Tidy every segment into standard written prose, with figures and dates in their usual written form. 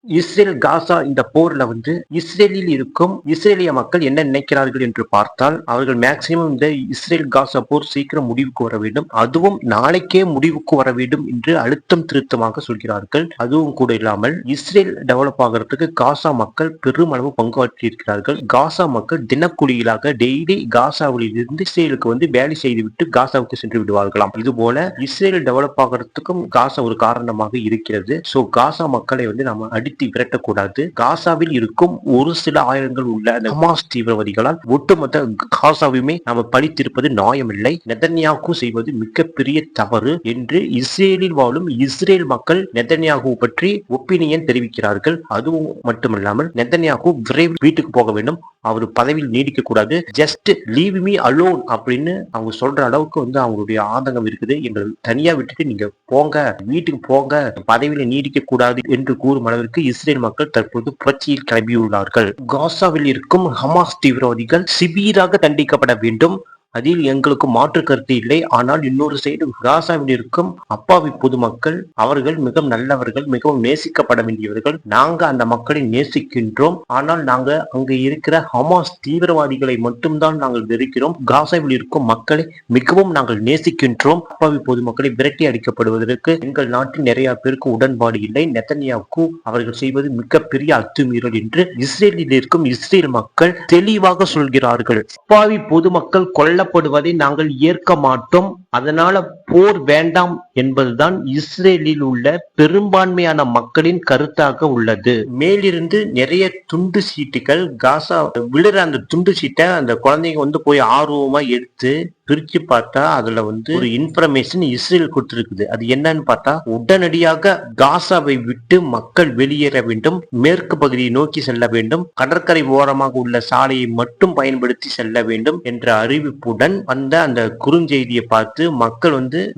Israel Gaza இந்த போர்ல இஸ்ரேலில் இருக்கும் இஸ்ரேலிய மக்கள் என்ன நினைக்கிறார்கள் என்று பார்த்தால், அவர்கள் மேக்சிமம் இந்த இஸ்ரேல் காசா போர் சீக்கிரம் முடிவுக்கு வர வேண்டும், அதுவும் நாளைக்கே முடிவுக்கு வர வேண்டும் என்று அழுத்தம் திருத்தமாக சொல்கிறார்கள். அதுவும் கூட இல்லாமல் இஸ்ரேல் டெவலப் ஆகிறதுக்கு காசா மக்கள் பெருமளவு பங்காற்றி இருக்கிறார்கள். காசா மக்கள் தினக்கூலிகளாக டெய்லி காசாவில் இருந்து இஸ்ரேலுக்கு வேலை செய்துவிட்டு காசாவுக்கு சென்று விடுவார்களாம். இது போல இஸ்ரேல் டெவலப் ஆகிறதுக்கும் காசா ஒரு காரணமாக இருக்கிறது. சோ காசா மக்களை நம்ம விரட்டக்கூடாது. காசாவில் இருக்கும் ஒரு சில ஆயிரங்கள் உள்ள அந்த ஹமாஸ் தீவிரவாதிகளால் ஒட்டுமொத்த காசாவையுமே நாம பழித்திருப்பது நியாயமில்லை. நெதன்யாகு செய்வது மிகப்பெரிய தவறு என்று இஸ்ரேலில் வாழும் இஸ்ரேல் மக்கள் நெதன்யாகு பற்றி ஒப்பீனியன் தெரிவிக்கிறார்கள். அதுவும் மட்டுமில்லாமல் நெதன்யாகு விரைவில் வீட்டுக்கு போக வேண்டும், அவர் பதவியில் நீடிக்க கூடாது, ஜஸ்ட் லீவ் மீ அலோன் அப்படின்னு அவங்க சொல்ற அளவுக்கு அவங்களுடைய ஆதங்கம் இருக்குது. எங்களை தனியா விட்டுட்டு நீங்க போங்க, வீட்டுக்கு போங்க, பதவியில நீடிக்க கூடாது என்று கூறும் அளவிற்கு இஸ்ரேல் மக்கள் தற்போது புரட்சியில் கிளம்பியுள்ளார்கள். காசாவில் இருக்கும் ஹமாஸ் தீவிரவாதிகள் சிவியராக தண்டிக்கப்பட வேண்டும், அதில் எங்களுக்கு மாற்று கருத்து இல்லை. ஆனால் இன்னொரு சைடு காசாவில் இருக்கும் அப்பாவி பொதுமக்கள், அவர்கள் மிகவும் நல்லவர்கள், மிகவும் நேசிக்கப்பட வேண்டியவர்கள். நாங்க அந்த மக்களை நேசிக்கின்றோம், ஆனால் நாங்க அங்க இருக்கிற ஹமாஸ் தீவிரவாதிகளை மட்டும்தான் நாங்கள் வெறுக்கிறோம். காசாவில் இருக்கும் மக்களை மிகவும் நாங்கள் நேசிக்கின்றோம். அப்பாவி பொதுமக்களை விரட்டி அடிக்கப்படுவதற்கு எங்கள் நாட்டில் நிறைய பேருக்கு உடன்பாடு இல்லை. நெதன்யாகு அவர்கள் செய்வது மிகப்பெரிய அத்துமீறல் என்று இஸ்ரேலில் இருக்கும் இஸ்ரேல் மக்கள் தெளிவாக சொல்கிறார்கள். அப்பாவி பொதுமக்கள் கொல்லப்படுவதை நாங்கள் ஏற்க மாட்டோம், அதனால போர் வேண்டாம் என்பதுதான் இஸ்ரேலில் உள்ள பெரும்பான்மையான மக்களின் கருத்தாக உள்ளது. மேலிருந்து நிறைய துண்டு சீட்டுகள் காசா விழுற அந்த துண்டு சீட்டை அந்த குழந்தைங்க போய் ஆர்வமா எடுத்து பிரிச்சு பார்த்தா அதுல ஒரு இன்ஃபர்மேஷன் இஸ்ரேல் கொடுத்திருக்குது. அது என்னன்னு பார்த்தா, உடனடியாக காசாவை விட்டு மக்கள் வெளியேற வேண்டும், மேற்கு பகுதியை நோக்கி செல்ல வேண்டும், கடற்கரை ஓரமாக உள்ள சாலையை மட்டும் பயன்படுத்தி செல்ல வேண்டும் என்ற அறிவிப்புடன் வந்த அந்த குறுஞ்செய்தியை பார்த்து மக்கள்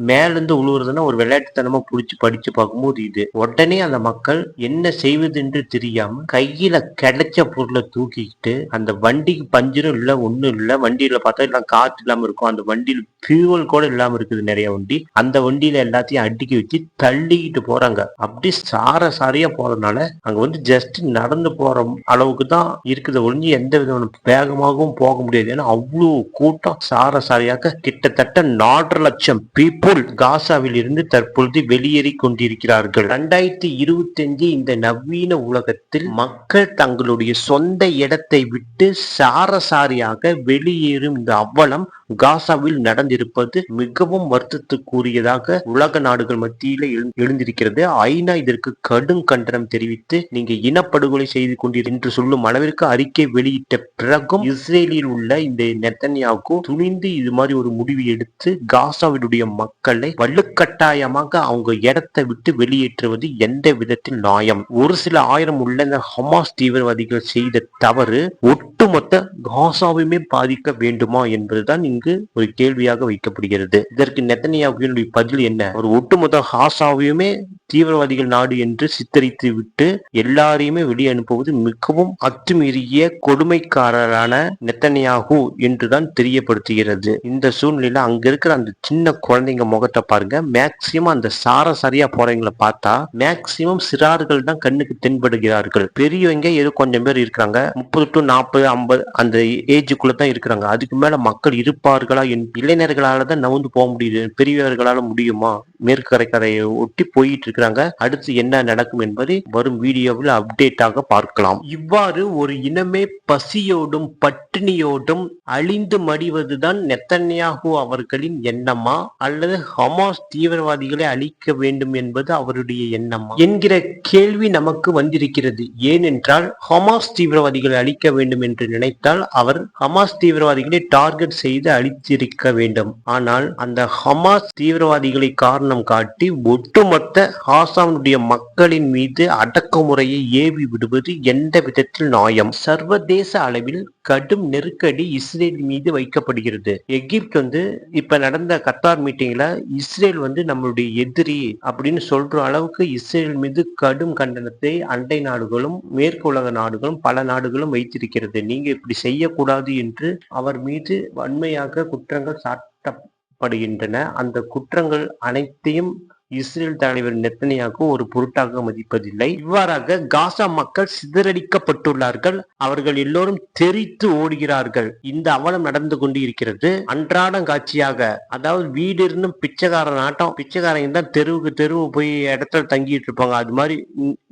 மேலிருந்து உழுவுறதுன்னா ஒரு விளையாட்டுத்தனமா புடிச்சு படிச்சு பார்க்கும்போது இது உடனே அந்த மக்கள் என்ன செய்வது என்று தெரியாம கையில கிடைச்ச பொருளை தூக்கிக்கிட்டு, அந்த வண்டிக்கு பஞ்சரும் இல்ல ஒண்ணும் இல்ல, வண்டியில பார்த்தா எல்லாம் காற்று இல்லாம இருக்கும், அந்த வண்டியில் ஃபியூவல் கூட இல்லாம இருக்குது நிறைய வண்டி, அந்த வண்டியில எல்லாத்தையும் அடுக்கி வச்சு தள்ளிக்கிட்டு போறாங்க. அப்படி சாரையா போறதுனால அங்க ஜஸ்ட் நடந்து போற அளவுக்கு தான் இருக்குது ஒழிஞ்சு எந்த விதமான வேகமாகவும் போக முடியாது. ஏன்னா அவ்வளவு கூட்டம் சாரையாக கிட்டத்தட்ட 4.5 லட்சம் பீப்புள் காசாவில் இருந்து தற்பொழுது வெளியேறி கொண்டிருக்கிறார்கள். 2025 இந்த நவீன உலகத்தில் மக்கள் தங்களுடைய சொந்த இடத்தை விட்டு சாரையாக வெளியேறும் இந்த அவலம் காசாவில் நடந்திருப்பது மிகவும் வருத்தத்துக்குரியதாக உலக நாடுகள் மத்தியில எழுந்திருக்கிறது. ஐநா இதற்கு கடும் கண்டனம் தெரிவித்து நீங்க இனப்படுகொலை செய்து கொண்டீர் என்று சொல்லும் அளவிற்கு அறிக்கை வெளியிட்ட பிறகும் இஸ்ரேலில் உள்ள இந்த நெதன்யாகு துணிந்து இது மாதிரி ஒரு முடிவு எடுத்து காசாவினுடைய மக்களை வலுக்கட்டாயமாக அவங்க இடத்தை விட்டு வெளியேற்றுவது எந்த விதத்தில் நியாயம்? ஒரு சில ஆயிரம் உள்ள இந்த ஹமாஸ் தீவிரவாதிகள் செய்த தவறு ஒட்டுமொத்த காசாவையுமே பாதிக்க வேண்டுமா என்பதுதான் இங்கு ஒரு கேள்வியாக வைக்கப்படுகிறது. இதற்கு நெதன்யாகுவினுடைய பதில் என்ன? ஒரு ஒட்டுமொத்த காசாவையுமே தீவிரவாதிகள் நாடு என்று சித்தரித்து விட்டு எல்லாரையுமே வெளியே அனுப்புவது மிகவும் அத்துமீறிய கொடுமைக்காரரான நெதன்யாகு என்றுதான் தெரியப்படுத்துகிறது. இந்த சூழ்நிலையில அங்க இருக்கிற அந்த சின்ன குழந்தைங்க முகத்தை பாருங்க, மேக்சிமம் அந்த சாரையா போறவங்களை பார்த்தா மேக்சிமம் சிறார்கள் தான் கண்ணுக்கு தென்படுகிறார்கள். பெரியவங்க ஏதோ கொஞ்சம் பேர் இருக்கிறாங்க, 30 to 40 50 அந்த ஏஜுக்குள்ள தான் இருக்கிறாங்க. அதுக்கு மேல மக்கள் இருப்பார்களா? இளைஞர்களால தான் நவுந்து போக முடியுது, பெரியவர்களால முடியுமா? மேற்கு கரையை ஒட்டி போயிட்டு இருக்கிறாங்க. அடுத்து என்ன நடக்கும் என்பதை வரும் வீடியோவில் அப்டேட்டாக பார்க்கலாம். இவ்வாறு ஒரு இனமே பசியோடும் பட்டினியோடும் அழிந்து மடிவதுதான் நெதன்யாகு அவர்களின் எண்ணமா, அல்லது ஹமாஸ் தீவிரவாதிகளை அழிக்க வேண்டும் என்பது அவருடைய எண்ணமா என்கிற கேள்வி நமக்கு வந்திருக்கிறது. ஏனென்றால் ஹமாஸ் தீவிரவாதிகளை அழிக்க வேண்டும் என்று நினைத்தால் அவர் ஹமாஸ் தீவிரவாதிகளை டார்கெட் செய்து அழித்திருக்க வேண்டும். ஆனால் அந்த ஹமாஸ் தீவிரவாதிகளை காரணம் காட்டி ஒட்டுமொத்த காசாவுடைய மக்களின் மீது அடக்குமுறையை ஏவி விடுவது எந்த விதத்தில் நியாயம்? சர்வதேச அளவில் கடும் நெருக்கடி இஸ்ரேல் மீது வைக்கப்படுகிறது. எகிப்து இப்ப நடந்த கத்தார் மீட்டிங்ல இஸ்ரேல் நம்மளுடைய எதிரி அப்படின்னு சொல்ற அளவுக்கு இஸ்ரேல் மீது கடும் கண்டனத்தை அண்டை நாடுகளும் மேற்கு உலக நாடுகளும் பல நாடுகளும் வைத்திருக்கிறது. நீங்க இப்படி செய்யக்கூடாது என்று அவர் மீது வன்மையாக குற்றங்கள் சாட்டப்படுகின்றன. அந்த குற்றங்கள் அனைத்தையும் இஸ்ரேல் தலைவர் நெத்தனியாகு ஒரு பொருட்டாக மதிப்பதில்லை. இவ்வாறாக காசா மக்கள் சிதறடிக்கப்பட்டுள்ளார்கள். அவர்கள் எல்லோரும் தெரித்து ஓடுகிறார்கள். இந்த அவலம் நடந்து கொண்டு இருக்கிறது அன்றாடம் காட்சியாக. அதாவது வீடு இருந்தும் பிச்சைக்காரன் ஆட்டம், பிச்சைக்காரங்க தான் தெருவுக்கு தெருவு போய் இடத்துல தங்கிட்டு இருப்பாங்க. அது மாதிரி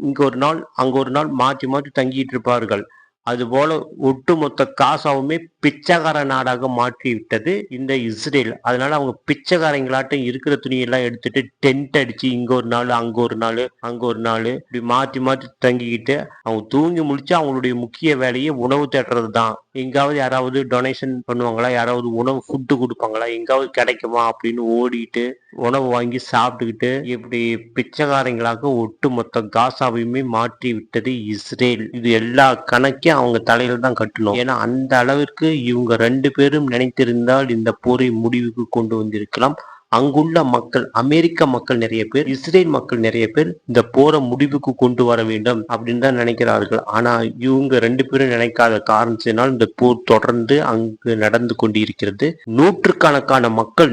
இங்க ஒரு நாள் அங்க ஒரு நாள் மாற்றி மாற்றி தங்கிட்டு இருப்பார்கள். அதுபோல ஒட்டுமொத்த காசாவுமே பிச்சைக்கார நாடாக மாற்றி விட்டது இந்த இஸ்ரேல். அதனால அவங்க பிச்சைக்காரங்களாட்டம் இருக்கிற துணியெல்லாம் எடுத்துட்டு டென்ட் அடிச்சு இங்க ஒரு நாள் அங்க ஒரு நாள் அங்க ஒரு நாள் இப்படி மாற்றி மாற்றி தங்கிக்கிட்டு அவங்க தூங்கி முடிச்சு அவங்களுடைய முக்கிய வேலையை உணவு தேடுறது தான். எங்காவது யாராவது டொனேஷன் பண்ணுவாங்களா, யாராவது உணவு ஃபுட்டு கொடுப்பாங்களா, எங்காவது கிடைக்குமா அப்படின்னு ஓடிட்டு உணவு வாங்கி சாப்பிட்டுக்கிட்டு இப்படி பிச்சைக்காரங்களாக ஒட்டுமொத்த காசாவையுமே மாற்றி விட்டது இஸ்ரேல். இது எல்லா கணக்கையும் அவங்க தலையில தான் கட்டணும். ஏன்னா அந்த அளவிற்கு இவங்க 2 பேரும் நினைத்திருந்தால் இந்த போரை முடிவுக்கு கொண்டு வந்திருக்கலாம். அங்குள்ள மக்கள், அமெரிக்க மக்கள் நிறைய பேர், இஸ்ரேல் மக்கள் நிறைய பேர் இந்த போரை முடிவுக்கு கொண்டு வர வேண்டும் அப்படின்னு தான் நினைக்கிறார்கள். ஆனா இவங்க 2 பேரும் நினைக்காத காரணத்தினால் இந்த போர் தொடர்ந்து அங்கு நடந்து கொண்டிருக்கிறது. நூற்றுக்கணக்கான மக்கள்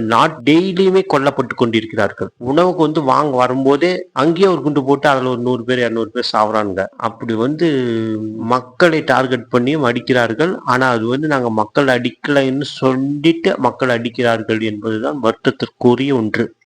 டெய்லியுமே கொல்லப்பட்டு கொண்டிருக்கிறார்கள். உணவுக்கு வாங்க வரும்போதே அங்கேயே ஒரு குண்டு போட்டு அதுல ஒரு 100 பேர் 200 பேர் சாவறாங்க. அப்படி மக்களை டார்கெட் பண்ணியும் அடிக்கிறார்கள். ஆனா அது நாங்க மக்கள் அடிக்கலைன்னு சொல்லிட்டு மக்கள் அடிக்கிறார்கள் என்பதுதான் வருத்தத்திற்குரிய ஒன்று.